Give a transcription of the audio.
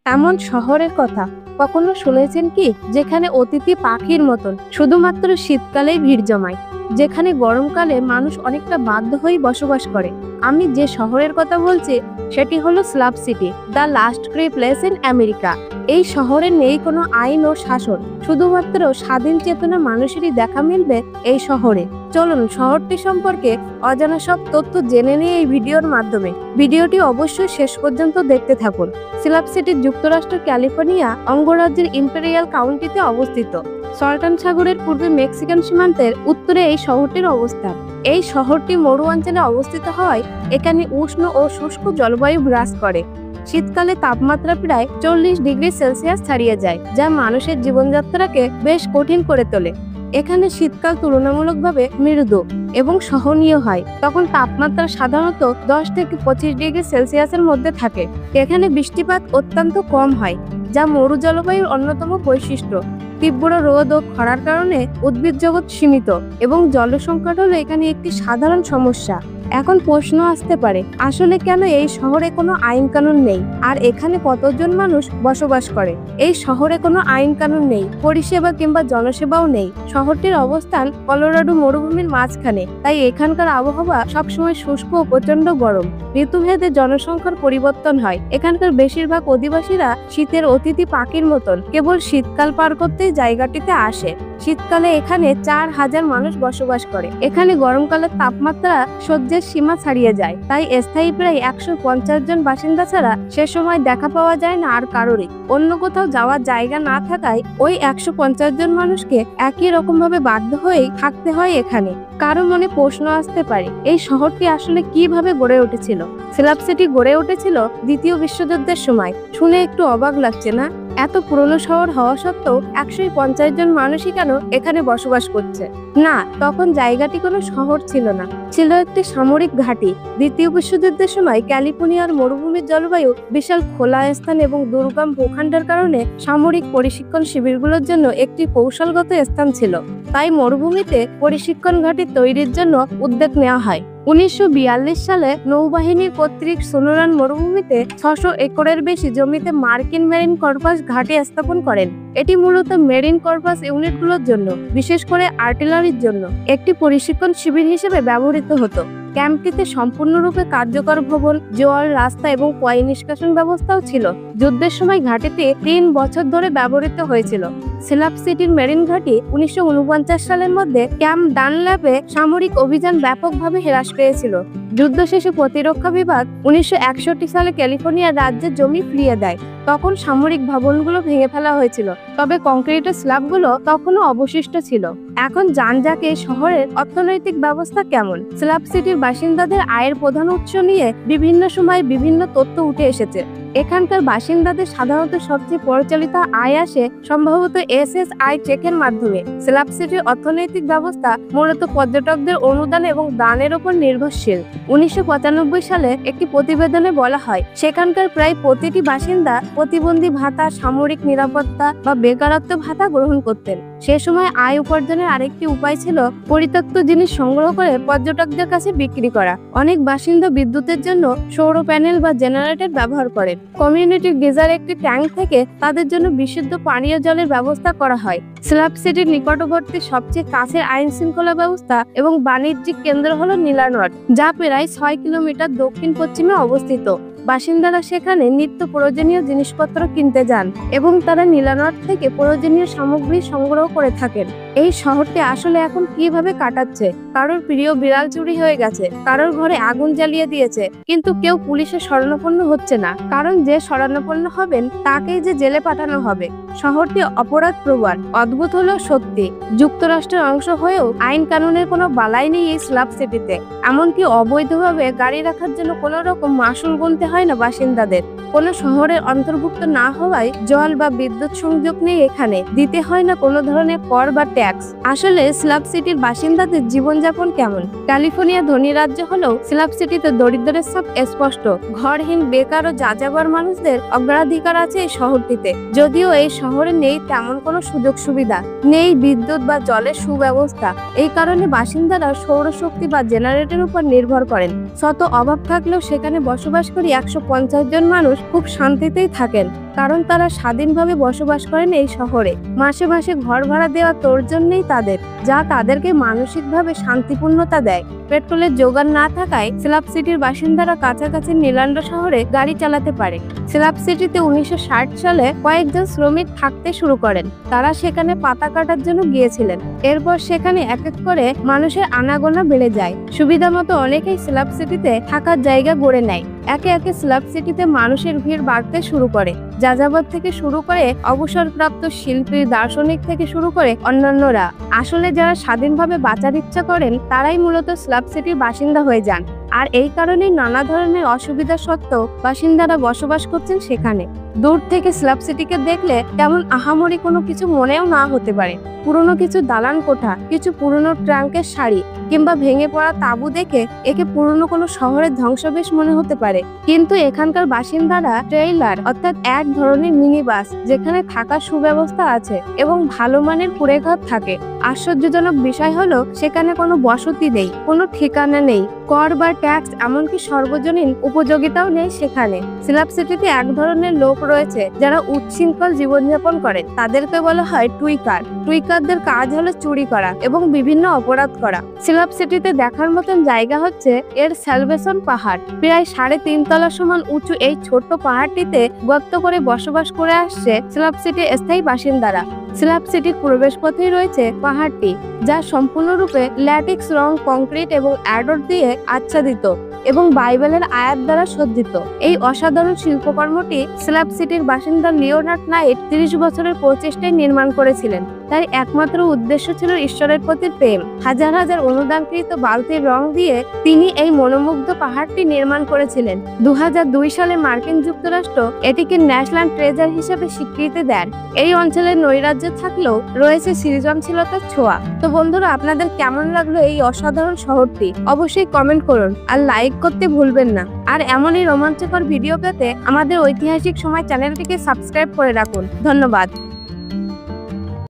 এমন শহরের কথা কখনো শুনেছেন কি, যেখানে অতিথি পাখির মতন শুধুমাত্র শীতকালেই ভিড় জমায়, যেখানে গরমকালে মানুষ অনেকটা বাধ্য হয়েই বসবাস করে? আমি যে শহরের কথা বলছি সেটি হলো Slav city, the last grey place in America. এই শহরে নেই কোনো আইন ও শাসন, শুধুমাত্র স্বাধীন চেতনা মানুষেরই দেখা মিলবে এই শহরে। চলুন শহরটি সম্পর্কে অজানা সব তথ্য জেনে নিয়ে এই ভিডিওর মাধ্যমে। ভিডিওটি অবশ্যই শেষ পর্যন্ত দেখতে থাকুন। স্লাভ সিটি যুক্তরাষ্ট্র ক্যালিফোর্নিয়া অঙ্গরাজ্যের ইম্পেরিয়াল কাউন্টিতে অবস্থিত। সল্টান সাগরের পূর্বে মেক্সিকান সীমান্তের উত্তরে এই শহরটির অবস্থান। এই শহরটি মরু অঞ্চলে অবস্থিত হয়। এখানে উষ্ণ ও শুষ্ক জলবায়ু বিরাজ করে। শীতকালে তাপমাত্রা প্রায় 40 ডিগ্রি সেলসিয়াস ছাড়িয়ে যায়, যা মানুষের জীবনযাত্রাকে বেশ কঠিন করে তোলে। এখানে শীতকাল তুলনামূলকভাবে মৃদু এবং সহনীয় হয়, তখন তাপমাত্রা সাধারণত 10 থেকে 25 ডিগ্রি সেলসিয়াসের মধ্যে থাকে। এখানে বৃষ্টিপাত অত্যন্ত কম হয়, যা মরু জলবায়ুর অন্যতম বৈশিষ্ট্য। তীব্র রোদ ও খরার কারণে উদ্ভিদ জগৎ সীমিত এবং জলসংকট হলো এখানে একটি সাধারণ সমস্যা। এখন প্রশ্ন আসতে পারে, আসলে কেন এই শহরে কোনো আইন কানুন নেই, আর এখানে কতজন মানুষ বসবাস করে? এই শহরে কোনো আইন কানুন নেই, পরিষেবা কিংবা জনসেবাও নেই। শহরটির অবস্থান কলোরাডো মরুভূমির মাঝখানে, তাই এখানকার আবহাওয়া সবসময় শুষ্ক ও প্রচন্ড গরম। ঋতুভেদে জনসংখ্যার পরিবর্তন হয়। এখানকার বেশিরভাগ অধিবাসীরা শীতের অতিথি পাখির মতন কেবল শীতকাল পার করতেই জায়গাটিতে আসে। শীতকালে এখানে 4000 মানুষ বসবাস করে। এখানে গরমকালের তাপমাত্রা সহ্যের সীমা ছাড়িয়ে যায়, তাই স্থায়ী প্রায় 150 জন বাসিন্দা ছাড়া সে সময় দেখা পাওয়া যায় না আর কারোরই। অন্য কোথাও যাওয়ার জায়গা না থাকায় ওই 150 জন মানুষকে একই রকম ভাবে বাধ্য হয়েই থাকতে হয় এখানে। কারো মনে প্রশ্ন আসতে পারে, এই শহরটি আসলে কিভাবে গড়ে উঠেছিল? স্লাভ সিটি গড়ে উঠেছিল দ্বিতীয় বিশ্বযুদ্ধের সময়। শুনে একটু অবাক লাগছে না? এত পুরনো শহর হওয়া সত্ত্বেও 150 জন মানুষই কেন এখানে বসবাস করছে? না, তখন জায়গাটি কোনো শহর ছিল না, ছিল একটি সামরিক ঘাঁটি। দ্বিতীয় বিশ্বযুদ্ধের সময় ক্যালিফোর্নিয়ার মরুভূমির জলবায়ু, বিশাল খোলা স্থান এবং দুর্গম ভূখণ্ডের কারণে সামরিক প্রশিক্ষণ শিবিরগুলোর জন্য একটি কৌশলগত স্থান ছিল। তাই মরুভূমিতে প্রশিক্ষণ ঘাঁটি তৈরির জন্য উদ্যোগ নেওয়া হয়। 1942 সালে নৌবাহিনীর কর্তৃক সোনোরান মরুভূমিতে 600 একরের বেশি জমিতে মার্কিন মেরিন কর্পাস ঘাঁটি স্থাপন করেন। এটি মূলত মেরিন কর্পাস ইউনিটগুলোর জন্য, বিশেষ করে আর্টিলারির জন্য, একটি প্রশিক্ষণ শিবির হিসেবে ব্যবহৃত হতো। ক্যাম্পটিতে সম্পূর্ণরূপে কার্যকর ভবন, জল, রাস্তা এবং পয় নিষ্কাশন ব্যবস্থাও ছিল। যুদ্ধের সময় ঘাঁটিতে 3 বছর ধরে ব্যবহৃত হয়েছিল। স্লাভ সিটির মেরিন ঘাঁটি 1949 সালের মধ্যে ক্যাম্প ডানল্যাপে সামরিক অভিযান ব্যাপকভাবে হ্রাস পেয়েছিল। যুদ্ধ শেষে প্রতিরক্ষা বিভাগ 1961 সালে ক্যালিফোর্নিয়া রাজ্যের জমি ফিরিয়ে দেয়। তখন সামরিক ভবনগুলো ভেঙে ফেলা হয়েছিল, তবে কংক্রিটের স্ল্যাবগুলো তখনও অবশিষ্ট ছিল। এখন জানজাকে শহরের অর্থনৈতিক ব্যবস্থা কেমন? স্লাভ সিটির বাসিন্দাদের আয়ের প্রধান উৎস নিয়ে বিভিন্ন সময় বিভিন্ন তথ্য উঠে এসেছে। এখানকার বাসিন্দাদের সাধারণত সবচেয়ে পরিচালিত আয় আসে সম্ভবত SSI চেকের মাধ্যমে। স্লাভ সিটির অর্থনৈতিক ব্যবস্থা মূলত পর্যটকদের অনুদান এবং দানের উপর নির্ভরশীল। 1995 সালে একটি প্রতিবেদনে বলা হয়, সেখানকার প্রায় প্রতিটি বাসিন্দা প্রতিবন্ধী ভাতা, সামরিক নিরাপত্তা বা বেকারত্ব ভাতা গ্রহণ করতেন। সে সময় আয় উপার্জনের আরেকটি উপায় ছিল পরিত্যক্ত জিনিস সংগ্রহ করে পর্যটকদের কাছে বিক্রি করা। অনেক বাসিন্দা বিদ্যুতের জন্য সৌর প্যানেল বা জেনারেটর ব্যবহার করেন। কমিউনিটি গিজার একটি ট্যাঙ্ক থেকে তাদের জন্য বিশুদ্ধ পানীয় জলের ব্যবস্থা করা হয়। স্লাভ সিটির নিকটবর্তী সবচেয়ে কাছের আইন শৃঙ্খলা ব্যবস্থা এবং বাণিজ্যিক কেন্দ্র হলো নীলানট, যা প্রায় 6 কিলোমিটার দক্ষিণ পশ্চিমে অবস্থিত। বাসিন্দারা সেখানে নিত্য প্রয়োজনীয় জিনিসপত্র কিনতে যান এবং তারা নীলানট থেকে প্রয়োজনীয় সামগ্রী সংগ্রহ করে থাকেন। এই শহরটি আসলে এখন কিভাবে কাটাচ্ছে? কারোর প্রিয় বিড়াল চুরি হয়ে গেছে, কারোর ঘরে আগুন জ্বালিয়ে দিয়েছে, কিন্তু কেউ পুলিশের শরণাপন্ন হচ্ছে না, কারণ যে শরণাপন্ন হবেন তাকেই যে জেলে পাঠানো হবে। শহরটি অপরাধ প্রবণ। অদ্ভুত হলেও সত্যি, যুক্তরাষ্ট্রের অংশ হয়েও আইন কানুনের কোনো বালাই নেই এই স্লাভ সিটিতে। এমনকি অবৈধভাবে গাড়ি রাখার জন্য কোনো রকম মাসুল গুনতে হয় না বাসিন্দাদের। কোনো শহরের অন্তর্ভুক্ত না হওয়ায় জল বা বিদ্যুৎ সংযোগ নেই এখানে, দিতে হয় না কোনো ধরনের কর বা ট্যাক্স। আসলে স্লাভ সিটির বাসিন্দাদের জীবনযাপন কেমন? ক্যালিফোর্নিয়া ধনী রাজ্য হলেও স্লাভ সিটিতে দরিদ্রের সব স্পষ্ট। ঘরহীন, বেকার ও যাযাবর মানুষদের অগ্রাধিকার আছে এই শহরটিতে। যদিও এই শহরে নেই তেমন কোনো সুযোগ সুবিধা, নেই বিদ্যুৎ বা জলের সুব্যবস্থা। এই কারণে বাসিন্দারা সৌরশক্তি বা জেনারেটরের উপর নির্ভর করেন। শত অভাব থাকলেও সেখানে বসবাস করে 150 জন মানুষ খুব শান্তিতেই থাকেন, কারণ তারা স্বাধীনভাবে বসবাস করেন এই শহরে। মাসে মাসে ঘর ভাড়া দেওয়া তোড়জোড় তাদের, যা তাদেরকে মানসিকভাবে শান্তিপূর্ণতা দেয়। পেট্রোলের যোগান না থাকায় স্ল্যাব সিটির বাসিন্দারা কাছাকাছি নিলান্ড শহরে গাড়ি চালাতে পারে। স্ল্যাব সিটিতে 1960 সালে কয়েকজন শ্রমিক থাকতে শুরু করেন। তারা সেখানে পাতা কাটার জন্য গিয়েছিলেন। এরপর সেখানে এক এক করে মানুষের আনাগোনা বেড়ে যায়। সুবিধা মতো অনেকেই স্ল্যাব সিটিতে থাকার জায়গা গড়ে নেয়। একে একে স্ল্যাব সিটিতে মানুষের ভিড় বাড়তে শুরু করে। যাযাবর থেকে শুরু করে অবসরপ্রাপ্ত শিল্পী, দার্শনিক থেকে শুরু করে অন্যান্যরা। আসলে যারা স্বাধীনভাবে বাঁচার ইচ্ছা করেন তারাই মূলত স্ল্যাব সিটির বাসিন্দা হয়ে যান। আর এই কারণেই নানা ধরনের অসুবিধা সত্ত্বেও বাসিন্দারা বসবাস করছেন সেখানে। দূর থেকে স্ল্যাব সিটিকে দেখলে তেমন আহামরি কোনো কিছু মনেও না হতে পারে। পুরনো কিছু দালান কোঠা, কিছু পুরনো ট্রাঙ্কের শাড়ি কিংবা ভেঙে পড়া তাঁবু দেখে একে পুরনো কোনো শহরের ধ্বংসাবশেষ মনে হতে পারে। কিন্তু এখানকার বাসিন্দারা ট্রেইলার অর্থাৎ এক ধরনের মিনি বাস, যেখানে থাকার সুব্যবস্থা আছে এবং ভালো মানের কুঁড়েঘর থাকে। আশ্চর্যজনক বিষয় হলো সেখানে কোনো বসতি নেই, কোনো ঠিকানা নেই, কর বা ট্যাক্স, এমনকি সর্বজনীন উপযোগিতাও নেই সেখানে। স্ল্যাব সিটিতে এক ধরনের লোক রয়েছে যারা উচ্ছৃঙ্খল জীবনযাপন করেন। তাদেরকে বলা হয় টুইকার। টুইকারদের কাজ হলো চুরি করা এবং বিভিন্ন অপরাধ করা। স্ল্যাব সিটিতে দেখার মতন জায়গা হচ্ছে এর স্যালভেশন পাহাড়। প্রায় 3.5 তলা সমান উঁচু এই ছোট্ট পাহাড়টিতে গর্ত করে বসবাস করে আসছে স্ল্যাব সিটির স্থায়ী বাসিন্দারা। স্ল্যাব সিটির প্রবেশ পথেই রয়েছে পাহাড়টি, যা সম্পূর্ণরূপে ল্যাটিক্স রং, কংক্রিট এবং অ্যাডোর দিয়ে আচ্ছাদিত এবং বাইবেলের আয়াত দ্বারা সজ্জিত। এই অসাধারণ শিল্পকর্মটি স্ল্যাব সিটির বাসিন্দা লিওনার্ড নাইট 30 বছরের প্রচেষ্টায় নির্মাণ করেছিলেন। তার একমাত্র উদ্দেশ্য ছিল ঈশ্বরের প্রতি প্রেম। হাজার হাজার অনুদানকৃত বালতির রং দিয়ে তিনি এই মনোমুগ্ধ পাহাড়টি নির্মাণ করেছিলেন। 2002 সালে মার্কিন যুক্তরাষ্ট্র এটিকে ন্যাশনাল ট্রেজার হিসেবে স্বীকৃতি দেন। এই অঞ্চলের নৈরাজ্য থাকলেও রয়েছে সৃজনশীলতার ছোঁয়া। তো বন্ধুরা, আপনাদের কেমন লাগলো এই অসাধারণ শহরটি? অবশ্যই কমেন্ট করুন আর লাইক করতে ভুলবেন না। আর এমনই রোমাঞ্চকর ভিডিও পেতে আমাদের ঐতিহাসিক সময় চ্যানেলটিকে সাবস্ক্রাইব করে রাখুন। ধন্যবাদ।